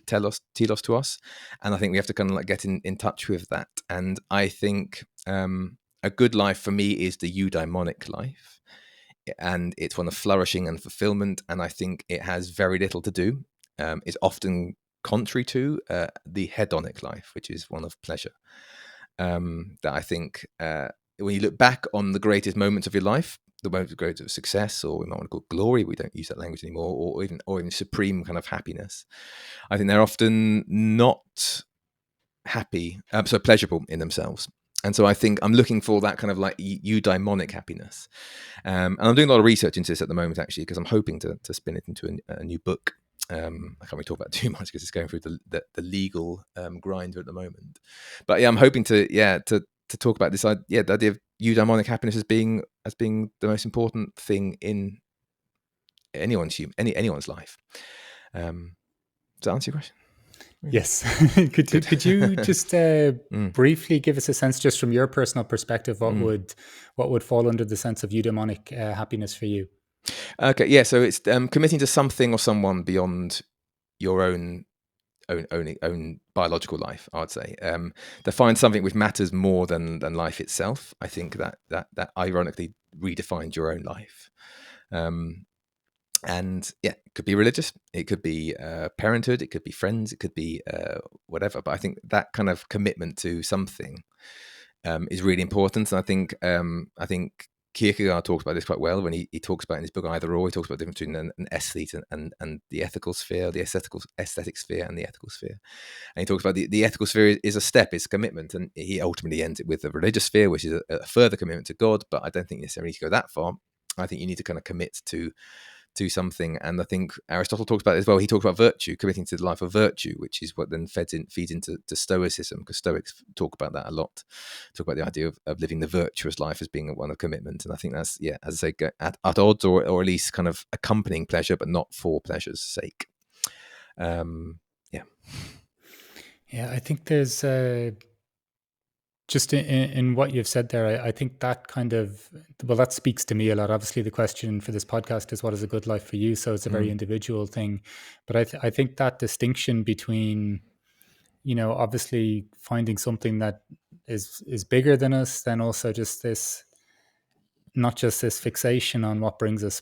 telos to us, and I think we have to kind of like get in touch with that. And I think a good life for me is the eudaimonic life, and it's one of flourishing and fulfillment. And I think it has very little to do. It's often contrary to the hedonic life, which is one of pleasure. That I think when you look back on the greatest moments of your life, the moments of greatest success, or we might want to call glory, we don't use that language anymore, or even supreme kind of happiness, I think they're often not happy, so pleasurable in themselves. And so I think I'm looking for that kind of like eudaimonic happiness. And I'm doing a lot of research into this at the moment, actually, because I'm hoping to spin it into a new book. I can't really talk about too much because it's going through the legal grinder at the moment. But yeah, I'm hoping to talk about this. The idea of eudaimonic happiness as being the most important thing in anyone's life. Does that answer your question? Yes. Could you just briefly give us a sense, just from your personal perspective, what would fall under the sense of eudaimonic happiness for you? Okay, yeah. So it's committing to something or someone beyond your own biological life, I would say. To find something which matters more than life itself. I think that ironically redefined your own life. And yeah, it could be religious, it could be parenthood, it could be friends, it could be whatever. But I think that kind of commitment to something is really important. And I think Kierkegaard talks about this quite well when he talks about in his book Either Or. He talks about the difference between an aesthete and the ethical sphere, the aesthetic sphere and the ethical sphere. And he talks about the ethical sphere is a step, it's a commitment, and he ultimately ends it with the religious sphere, which is a further commitment to God. But I don't think necessarily need to go that far. I think you need to kind of commit to something. And I think Aristotle talks about it as well. He talks about virtue, committing to the life of virtue, which is what then feeds into Stoicism, because Stoics talk about that a lot. Talk about the idea of living the virtuous life as being one of commitment. And I think that's, as I say, at odds, or at least kind of accompanying pleasure, but not for pleasure's sake. Yeah, I think there's just in what you've said there, I think that kind of, well, that speaks to me a lot. Obviously, the question for this podcast is, what is a good life for you? So it's a very individual thing. But I think that distinction between, obviously finding something that is bigger than us, then also just this, not just this fixation on what brings us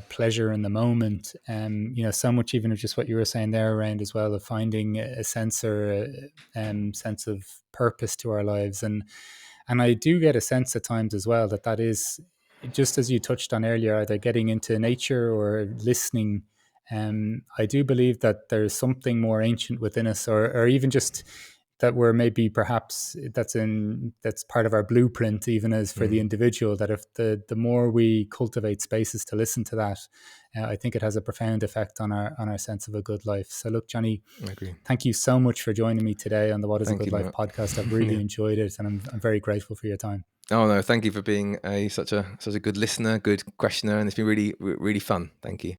pleasure in the moment. So much even of just what you were saying there around as well, of finding a sense or sense of purpose to our lives. And I do get a sense at times as well that is, just as you touched on earlier, either getting into nature or listening. I do believe that there's something more ancient within us, or even just that we're maybe perhaps that's part of our blueprint, even as for the individual, that if the more we cultivate spaces to listen to that, I think it has a profound effect on our sense of a good life. So look, Jonny, I agree. Thank you so much for joining me today on the What is a Good Life podcast. I've really enjoyed it, and I'm very grateful for your time. Oh no, thank you for being such a good listener, good questioner, and it's been really, really fun. Thank you.